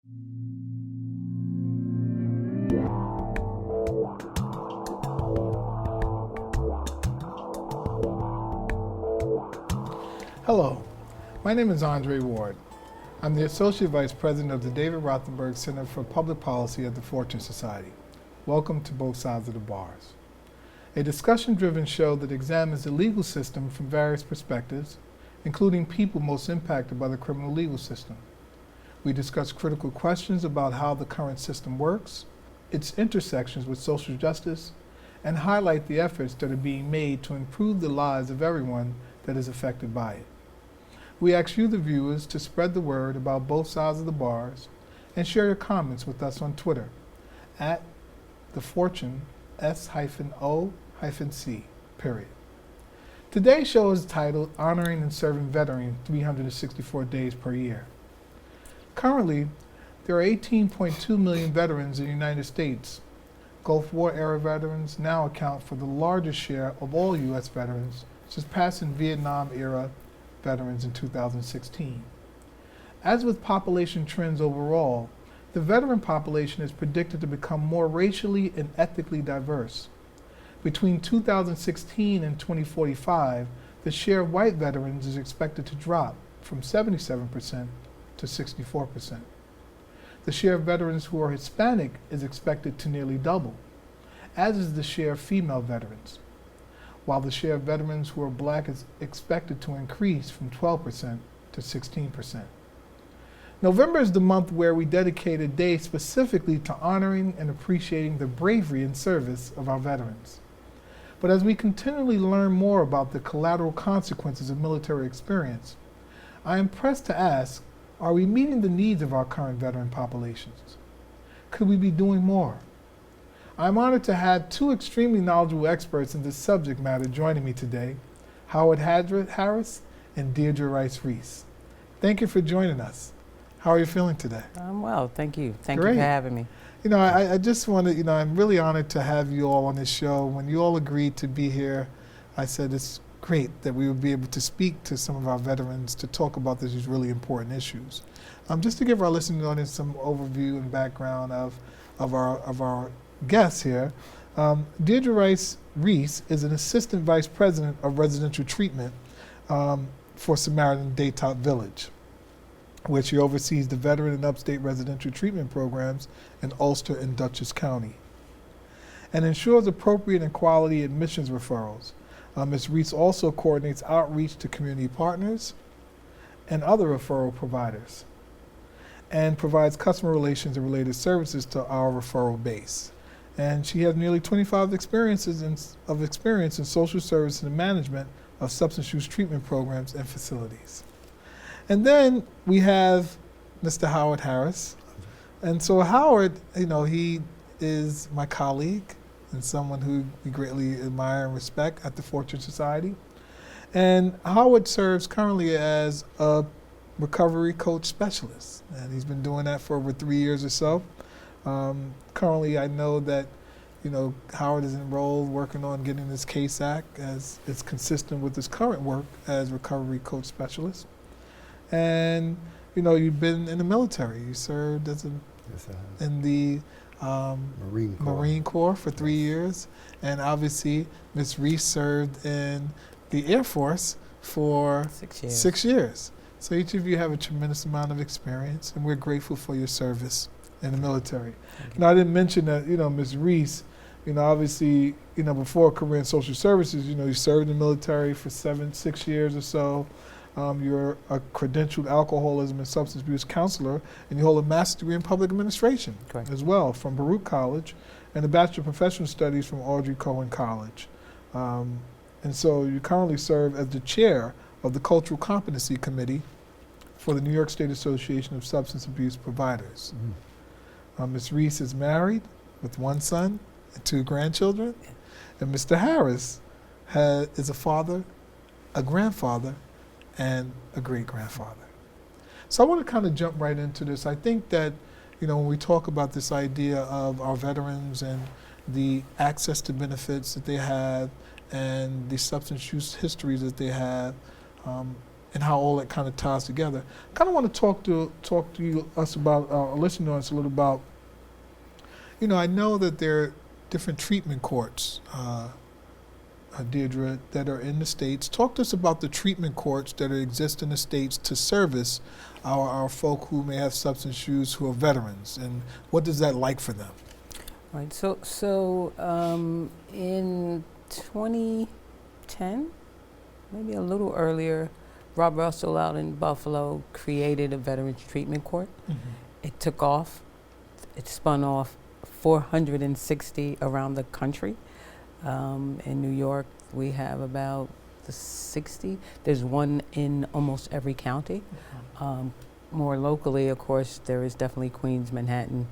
Hello, my name is Andre Ward. I'm the Associate Vice President of the David Rothenberg Center for Public Policy at the Fortune Society. Welcome to Both Sides of the Bars, a discussion-driven show that examines the legal system from various perspectives, including people most impacted by the criminal legal system. We discuss critical questions about how the current system works, its intersections with social justice, and highlight the efforts that are being made to improve the lives of everyone that is affected by it. We ask you, the viewers, to spread the word about both sides of the bars and share your comments with us on Twitter at @thefortune S-O-C. Today's show is titled Honoring and Serving Veterans 364 Days per Year. Currently, there are 18.2 million veterans in the United States. Gulf War era veterans now account for the largest share of all U.S. veterans, surpassing Vietnam era veterans in 2016. As with population trends overall, the veteran population is predicted to become more racially and ethnically diverse. Between 2016 and 2045, the share of white veterans is expected to drop from 77% to 64%. The share of veterans who are Hispanic is expected to nearly double, as is the share of female veterans, while the share of veterans who are Black is expected to increase from 12% to 16%. November is the month where we dedicate a day specifically to honoring and appreciating the bravery and service of our veterans. But as we continually learn more about the collateral consequences of military experience, I am pressed to ask, are we meeting the needs of our current veteran populations? Could we be doing more? I'm honored to have two extremely knowledgeable experts in this subject matter joining me today, Howard Harris and Deirdre Rice-Reese. Thank you for joining us. How are you feeling today? I'm well, thank you. Thank Great. you for having me. You know, I just want to, I'm really honored to have you all on this show. When you all agreed to be here, I said it's great that we would be able to speak to some of our veterans to talk about these really important issues. Just to give our listening audience some overview and background of our guests here, Deirdre Rice-Reese is an Assistant Vice President of Residential Treatment for Samaritan Daytop Village, where she oversees the veteran and upstate residential treatment programs in Ulster and Dutchess County, and ensures appropriate and quality admissions referrals. Ms. Reese also coordinates outreach to community partners and other referral providers, and provides customer relations and related services to our referral base. And she has nearly 25 experience in social service and management of substance use treatment programs and facilities. And then we have Mr. Howard Harris. And so Howard, he is my colleague and someone who we greatly admire and respect at the Fortune Society. And Howard serves currently as a recovery coach specialist, and he's been doing that for over 3 years or so. Currently, I know that, Howard is enrolled working on getting his CASE Act as it's consistent with his current work as recovery coach specialist. And, you've been in the military. You served as in the Marine Corps for 3 years. And obviously, Ms. Reese served in the Air Force for 6 years. So each of you have a tremendous amount of experience, and we're grateful for your service in the military. Now, I didn't mention that, Ms. Reese, obviously, before a career in social services, you served in the military for 6 years or so. You're a credentialed alcoholism and substance abuse counselor, and you hold a master's degree in public administration as well from Baruch College, and a Bachelor of Professional Studies from Audrey Cohen College. And so you currently serve as the chair of the Cultural Competency Committee for the New York State Association of Substance Abuse Providers. Ms. Reese is married with 1 son and 2 grandchildren, and Mr. Harris is a father, a grandfather, and a great-grandfather. So I want to kind of jump right into this. I think that, when we talk about this idea of our veterans and the access to benefits that they have and the substance use histories that they have, and how all that kind of ties together. I kind of want to talk to us about, listen to us a little about, I know that there are different treatment courts, Deirdre, that are in the States. Talk to us about the treatment courts that exist in the States to service our folk who may have substance use who are veterans, and what is that like for them? Right. So in 2010, maybe a little earlier, Rob Russell out in Buffalo created a Veterans Treatment Court. Mm-hmm. It took off. It spun off 460 around the country. In New York, we have about 60. There's one in almost every county. Mm-hmm. More locally, of course, there is definitely Queens, Manhattan,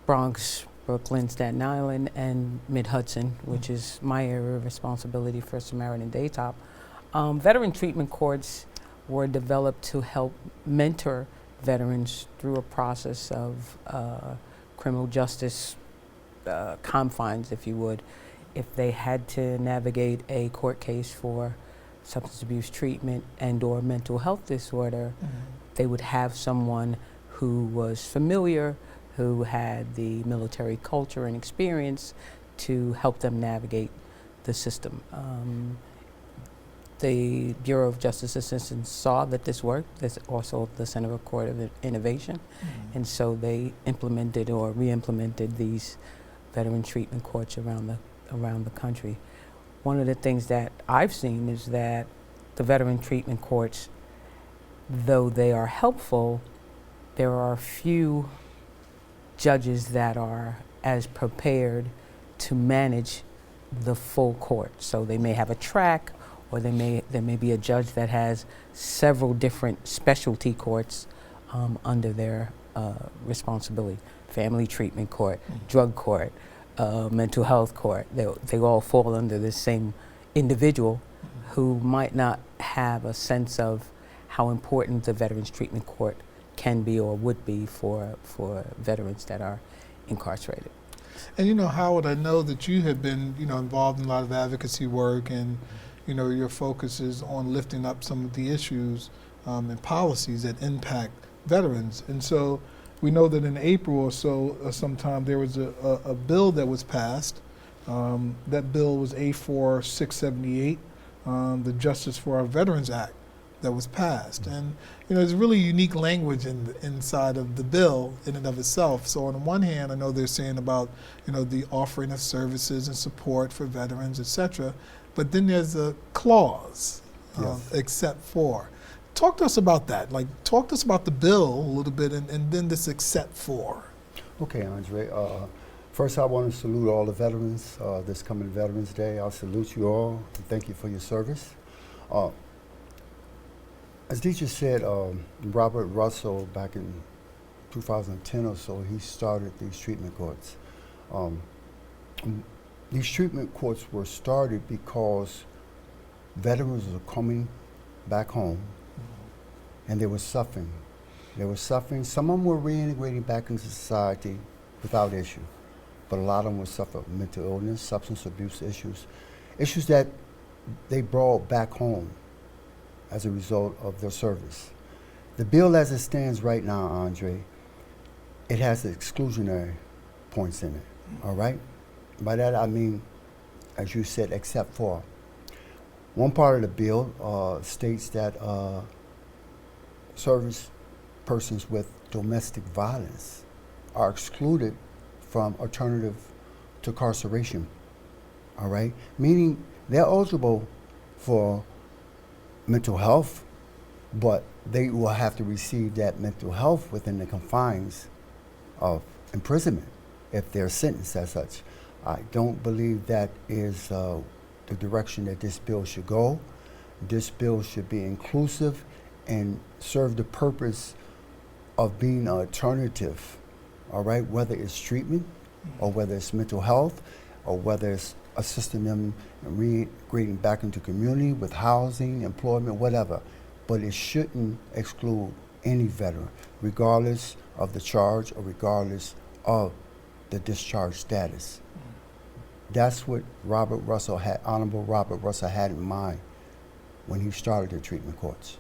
Bronx, Brooklyn, Staten Island, and Mid-Hudson, which is my area of responsibility for Samaritan Daytop. Veteran treatment courts were developed to help mentor veterans through a process of criminal justice confines, if you would. If they had to navigate a court case for substance abuse treatment and or mental health disorder, Mm-hmm. they would have someone who was familiar, who had the military culture and experience to help them navigate the system. The Bureau of Justice Assistance saw that this worked. There's also the Center for Court of Innovation, Mm-hmm. and so they implemented or re-implemented these veteran treatment courts around the country. One of the things that I've seen is that the veteran treatment courts, though they are helpful, there are few judges that are as prepared to manage the full court. So they may have a track, or there may be a judge that has several different specialty courts under their responsibility. Family treatment court, drug court, mental health court. They all fall under the same individual who might not have a sense of how important the Veterans Treatment Court can be or would be for veterans that are incarcerated. And Howard, I know that you have been, involved in a lot of advocacy work, and your focus is on lifting up some of the issues and policies that impact veterans. And so we know that in April or so, sometime, there was a bill that was passed. That bill was A4 678, the Justice for Our Veterans Act, that was passed. And there's really unique language inside of the bill in and of itself. So on the one hand, I know they're saying about the offering of services and support for veterans, etc. But then there's a clause, except for. Talk to us about that. Talk to us about the bill a little bit, and then this except for. Okay, Andre. First, I want to salute all the veterans this coming Veterans Day. I'll salute you all and thank you for your service. As Deirdre said, Robert Russell, back in 2010 or so, he started these treatment courts. These treatment courts were started because veterans were coming back home and they were suffering. They were suffering. Some of them were reintegrating back into society without issue, but a lot of them would suffer mental illness, substance abuse issues that they brought back home as a result of their service. The bill as it stands right now, Andre, it has the exclusionary points in it, all right? By that I mean, as you said, except for. One part of the bill states that service persons with domestic violence are excluded from alternative to incarceration, all right? Meaning they're eligible for mental health, but they will have to receive that mental health within the confines of imprisonment if they're sentenced as such. I don't believe that is the direction that this bill should go. This bill should be inclusive and serve the purpose of being an alternative, all right, whether it's treatment or whether it's mental health or whether it's assisting them in reintegrating back into community with housing, employment, whatever. But it shouldn't exclude any veteran, regardless of the charge or regardless of the discharge status. That's what Honorable Robert Russell had in mind when he started the treatment courts.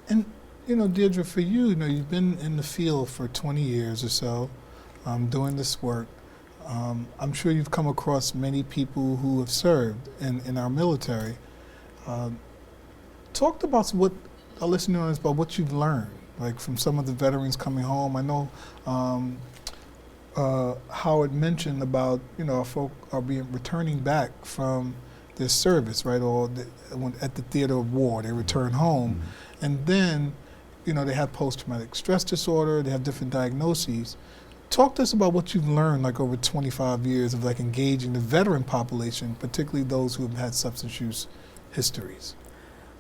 And, Deirdre, for you, you've been in the field for 20 years or so, doing this work. I'm sure you've come across many people who have served in our military. Talk to us what our listeners about what you've learned, like from some of the veterans coming home. I know Howard mentioned about our folk are returning back from their service, right, or at the theater of war, they return home, and then they have post-traumatic stress disorder, they have different diagnoses. Talk to us about what you've learned, like over 25 years of like engaging the veteran population, particularly those who have had substance use histories.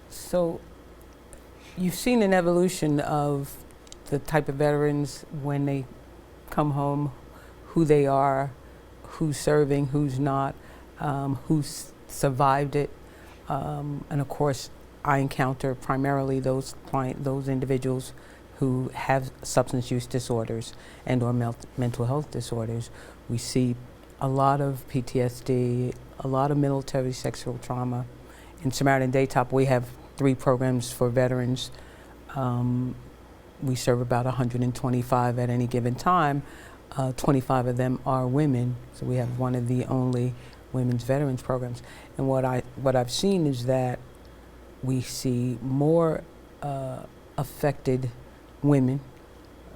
So you've seen an evolution of the type of veterans when they come home, who they are, who's serving, who's not, who's survived it. And of course, I encounter primarily those individuals who have substance use disorders and or mental health disorders. We see a lot of PTSD, a lot of military sexual trauma. In Samaritan Daytop, we have 3 programs for veterans. We serve about 125 at any given time. 25 of them are women, so we have one of the only women's veterans programs. And what I've seen is that we see more affected women,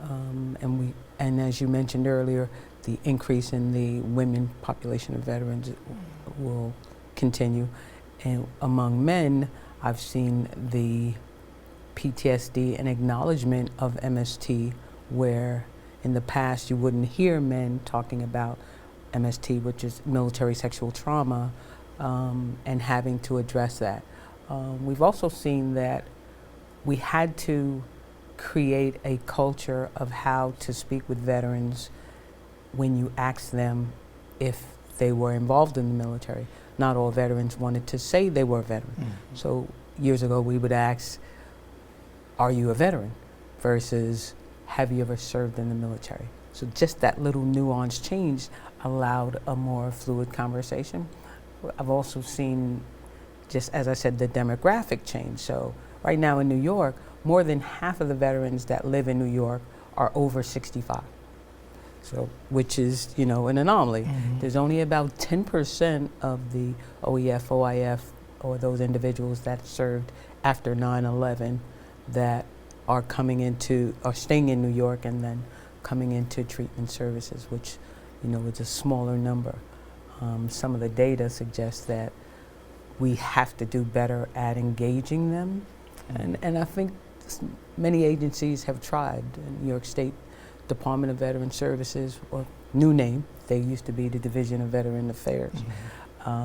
and as you mentioned earlier, the increase in the women population of veterans will continue. And among men, I've seen the PTSD and acknowledgement of MST, where in the past you wouldn't hear men talking about MST, which is military sexual trauma, and having to address that. We've also seen that we had to create a culture of how to speak with veterans when you ask them if they were involved in the military. Not all veterans wanted to say they were a veteran. So years ago we would ask, are you a veteran? Versus, have you ever served in the military? So just that little nuance change allowed a more fluid conversation. I've also seen, just as I said, the demographic change. So right now in New York, more than half of the veterans that live in New York are over 65. So, which is, an anomaly. There's only about 10% of the OEF, OIF, or those individuals that served after 9/11 that are staying in New York and then coming into treatment services, which, is a smaller number. Some of the data suggests that we have to do better at engaging them. And I think many agencies have tried. New York State Department of Veteran Services, or new name, they used to be the Division of Veteran Affairs.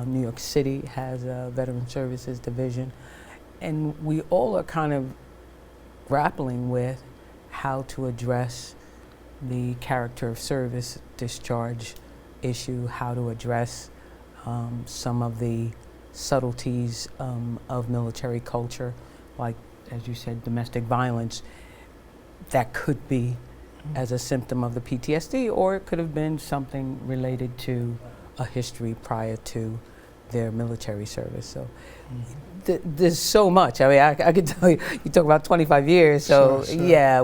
New York City has a Veteran Services Division. And we all are kind of grappling with how to address the character of service discharge issue, how to address some of the subtleties of military culture, like, as you said, domestic violence, that could be as a symptom of the PTSD, or it could have been something related to a history prior to their military service. So there's so much. I mean, I could tell you, you talk about 25 years, so sure. Yeah,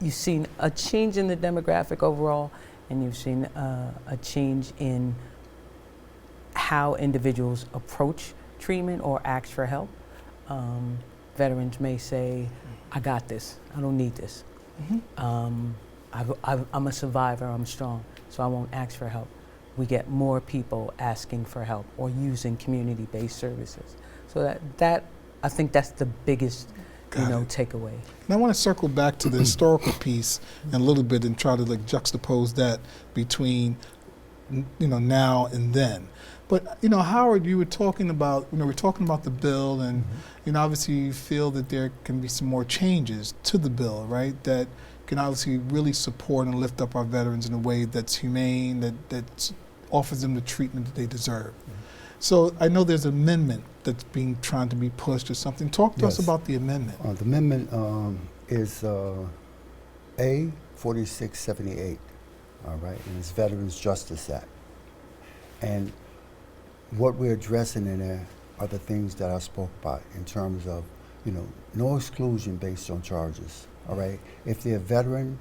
you've seen a change in the demographic overall, and you've seen a change in how individuals approach treatment or ask for help. Veterans may say, I got this, I don't need this. I'm a survivor, I'm strong, so I won't ask for help. We get more people asking for help or using community-based services. So that I think that's the biggest takeaway. And I want to circle back to the historical piece in a little bit and try to juxtapose that between now and then. But Howard, you were talking about we're talking about the bill, and obviously you feel that there can be some more changes to the bill, right? That can obviously really support and lift up our veterans in a way that's humane, that offers them the treatment that they deserve. So I know there's an amendment that's trying to be pushed or something. Talk to us about the amendment. The amendment is A 4678, all right, and it's Veterans Justice Act. And what we're addressing in there are the things that I spoke about in terms of, no exclusion based on charges, all right? If they're a veteran,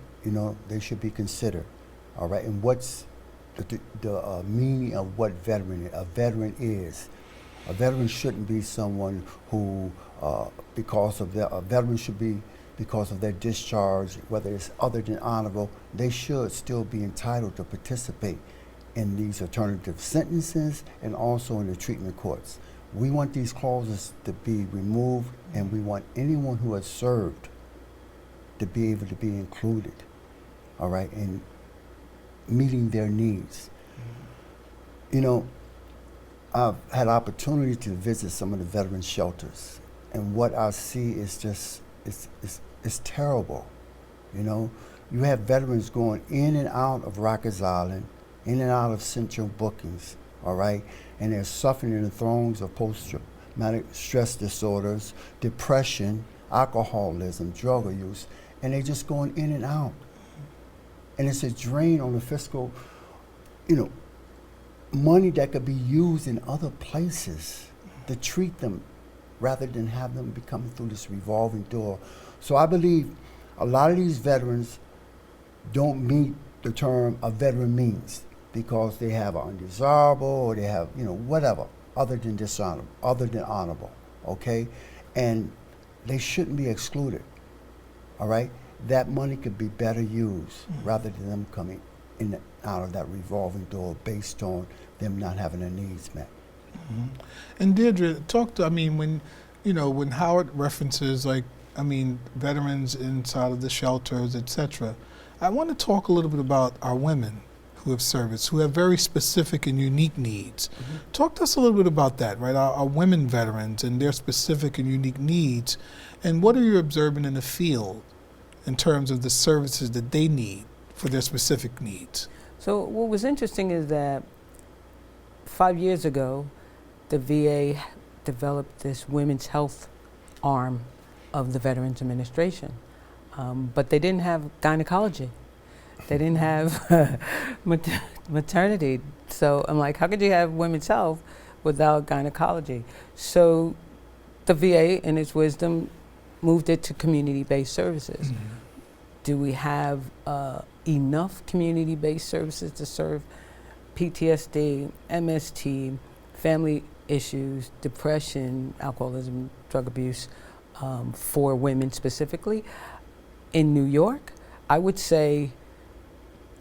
they should be considered, all right? And what's the meaning of what a veteran is? A veteran shouldn't be someone who, a veteran should be because of their discharge, whether it's other than honorable, they should still be entitled to participate in these alternative sentences and also in the treatment courts. We want these clauses to be removed, and we want anyone who has served to be able to be included, all right, in meeting their needs. I've had opportunity to visit some of the veteran shelters, and what I see is just, it's terrible. You have veterans going in and out of Rikers Island, in and out of central bookings, all right? And they're suffering in the throes of post-traumatic stress disorders, depression, alcoholism, drug use, and they're just going in and out. And it's a drain on the fiscal, money that could be used in other places to treat them rather than have them be coming through this revolving door. So I believe a lot of these veterans don't meet the term a veteran means because they have an undesirable or they have, whatever, other than dishonorable, other than honorable, okay? And they shouldn't be excluded, all right? That money could be better used rather than them coming in and out of that revolving door based on them not having their needs met. Mm-hmm. And Deirdre, when Howard references veterans inside of the shelters, etc., I want to talk a little bit about our women who have service, who have very specific and unique needs. Mm-hmm. Talk to us a little bit about that, right? Our women veterans and their specific and unique needs, and what are you observing in the field in terms of the services that they need for their specific needs? So what was interesting is that 5 years ago, the VA developed this women's health arm of the Veterans Administration, but they didn't have gynecology. They didn't have maternity. So I'm like, how could you have women's health without gynecology? So the VA, in its wisdom, moved it to community-based services. Mm-hmm. Do we have enough community-based services to serve PTSD, MST, family issues, depression, alcoholism, drug abuse, for women specifically? In New York, I would say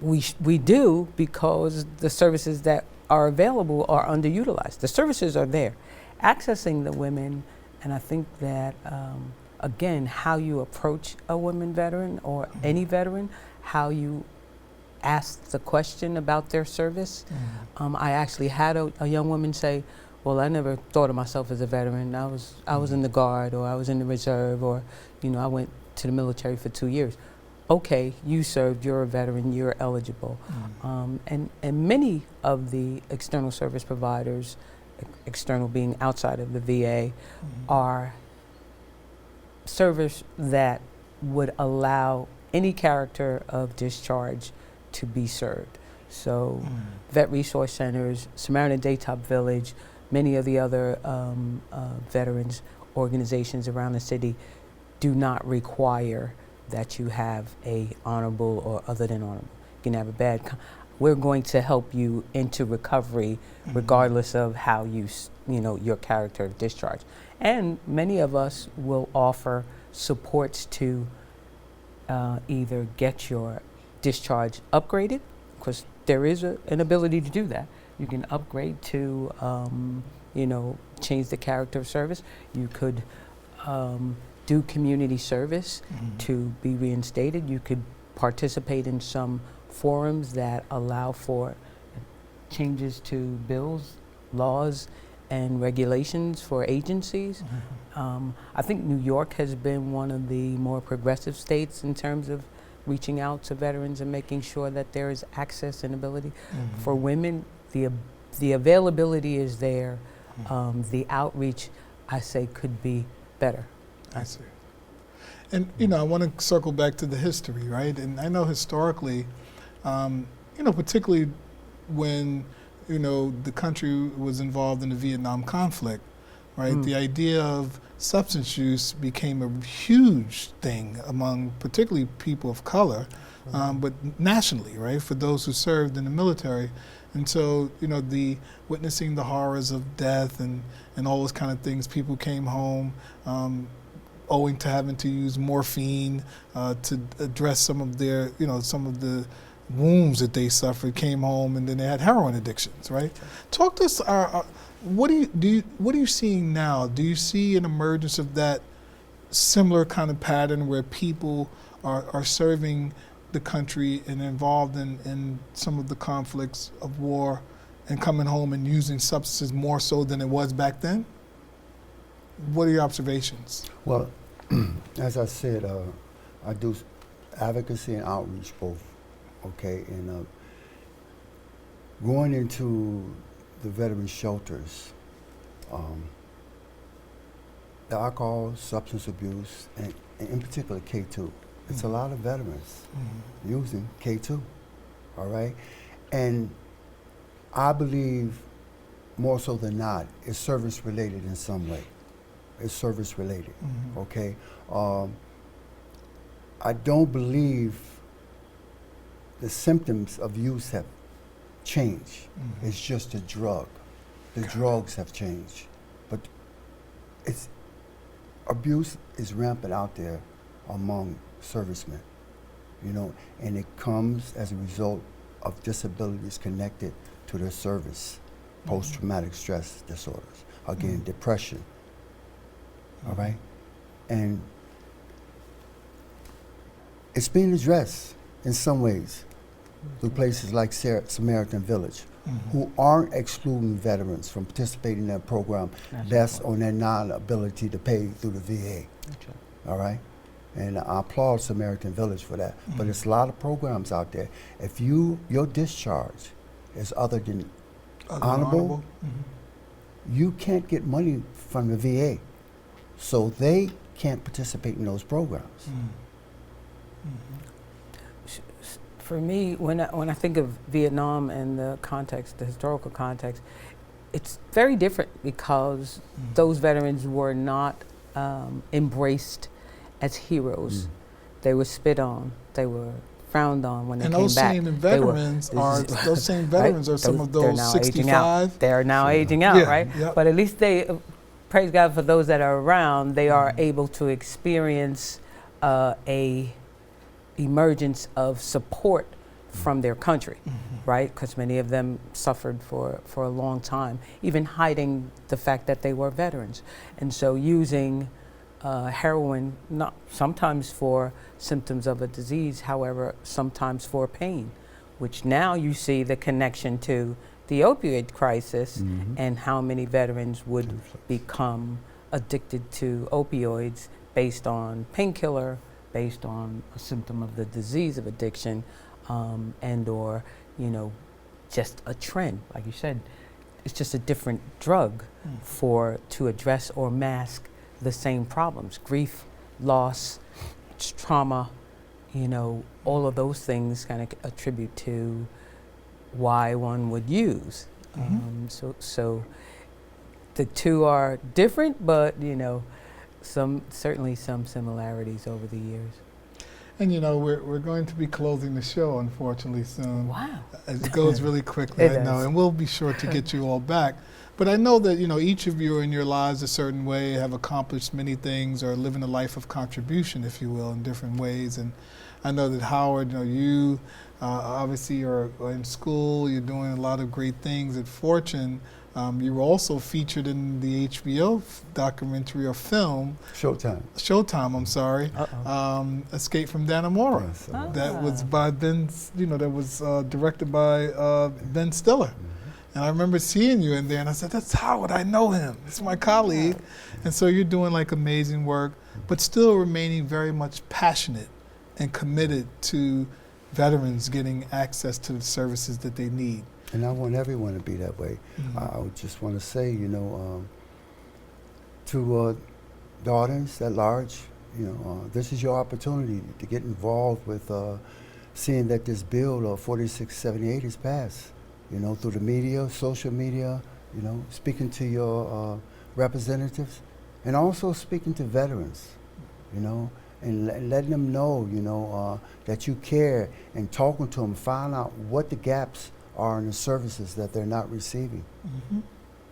we do, because the services that are available are underutilized. The services are there. Accessing the women, and I think that, again, how you approach a women veteran or any veteran, how you ask the question about their service. I actually had a young woman say, well, I never thought of myself as a veteran. I was in the Guard, or I was in the Reserve, or I went to the military for 2 years. Okay, you served, you're a veteran, you're eligible. And many of the external service providers, external being outside of the VA, are service that would allow any character of discharge to be served. So vet resource centers, Samaritan Daytop Village, many of the other veterans organizations around the city do not require that you have a honorable or other than honorable. You can have a bad, we're going to help you into recovery regardless of how your character of discharge. And many of us will offer supports to either get your discharge upgraded, because there is an ability to do that. You can upgrade to, change the character of service. You could do community service to be reinstated. You could participate in some forums that allow for changes to bills, laws, and regulations for agencies. I think New York has been one of the more progressive states in terms of reaching out to veterans and making sure that there is access and ability. For women, the availability is there. The outreach, I say, could be better. I see. And, I want to circle back to the history, right? And I know historically, particularly when, the country was involved in the Vietnam conflict, right? The idea of substance use became a huge thing among particularly people of color, but nationally, right, for those who served in the military. And so, the witnessing the horrors of death and all those kind of things, people came home owing to having to use morphine to address some of their, some of the wounds that they suffered, came home, and then they had heroin addictions, right? Talk to us. What are you seeing now? Do you see an emergence of that similar kind of pattern where people are serving the country and involved in some of the conflicts of war and coming home and using substances more so than it was back then? What are your observations? Well, as I said, I do advocacy and outreach both, okay? And going into the veteran shelters, the alcohol, substance abuse, and in particular K2, it's a lot of veterans using K2, all right? And I believe more so than not, it's service related in some way. It's service related, okay? I don't believe the symptoms of use have changed. It's just a drug. The drugs have changed. But abuse is rampant out there among servicemen, and it comes as a result of disabilities connected to their service, post-traumatic stress disorders, again, depression, all right? And it's being addressed in some ways through places like Samaritan Village, who aren't excluding veterans from participating in that program based on their non-ability to pay through the VA, all right? And I applaud Samaritan Village for that. But there's a lot of programs out there. If your discharge is other than honorable, you can't get money from the VA. So they can't participate in those programs. For me, when I think of Vietnam and the context, the historical context, it's very different because those veterans were not embraced as heroes. They were spit on. They were frowned on when they came back. And those same veterans are some of those 65. They're now aging out, right? Yep. But at least they, praise God for those that are around, they are able to experience a emergence of support from their country, right? Because many of them suffered for a long time, even hiding the fact that they were veterans. And so using heroin, not sometimes for symptoms of a disease, however, sometimes for pain, which now you see the connection to the opioid crisis and how many veterans would become addicted to opioids based on painkiller, based on a symptom of the disease of addiction, and or, just a trend. Like you said, it's just a different drug to address or mask the same problems: grief, loss, trauma, all of those things kind of attribute to why one would use. So the two are different, but certainly some similarities over the years. And we're going to be closing the show, unfortunately, soon. Wow. It goes really quickly, I know, and we'll be sure to get you all back. But I know that, each of you in your lives a certain way have accomplished many things or living a life of contribution, if you will, in different ways. And I know that Howard, you obviously are in school, you're doing a lot of great things at Fortune. You were also featured in the HBO documentary or film. Showtime, I'm sorry. Escape from Dannemora. Yes, That was by directed by Ben Stiller. And I remember seeing you in there, and I said, that's Howard, I know him. It's my colleague. And so you're doing amazing work, but still remaining very much passionate and committed to veterans getting access to the services that they need. And I want everyone to be that way. I would just want to say, to daughters at large, this is your opportunity to get involved with seeing that this bill 4678 is passed. Through the media, social media, speaking to your representatives, and also speaking to veterans, you know, and letting them know, you know, that you care, and talking to them, find out what the gaps are in the services that they're not receiving. Mm-hmm.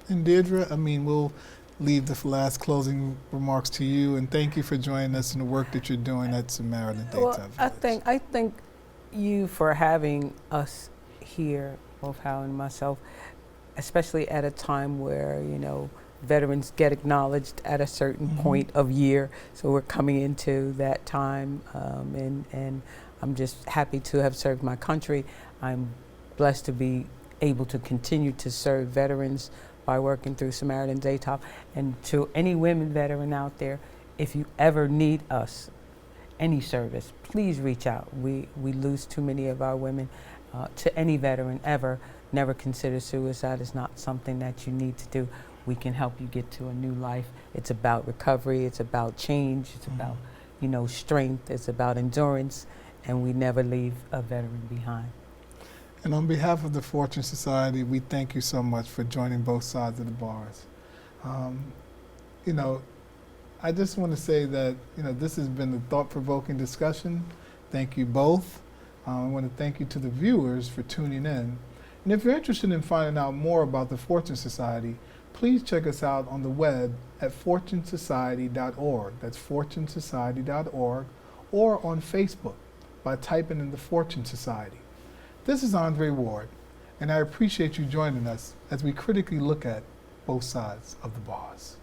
And Deirdre, I mean, we'll leave the last closing remarks to you, and thank you for joining us in the work that you're doing at Samaritan Daytop Village. I thank you for having us here, both Hal and myself, especially at a time where, you know, veterans get acknowledged at a certain point of year. So we're coming into that time, and I'm just happy to have served my country. I'm blessed to be able to continue to serve veterans by working through Samaritan Daytop. And to any women veteran out there, if you ever need us, any service, please reach out. We lose too many of our women. To any veteran ever, never consider suicide. It's not something that you need to do. We can help you get to a new life. It's about recovery. It's about change. It's about, you know, strength. It's about endurance, and we never leave a veteran behind. And on behalf of the Fortune Society, we thank you so much for joining both sides of the bars. You know, I just want to say that, you know, this has been a thought-provoking discussion. Thank you both. I want to thank you to the viewers for tuning in. And if you're interested in finding out more about the Fortune Society, please check us out on the web at fortunesociety.org. That's fortunesociety.org, or on Facebook by typing in the Fortune Society. This is Andre Ward, and I appreciate you joining us as we critically look at both sides of the bars.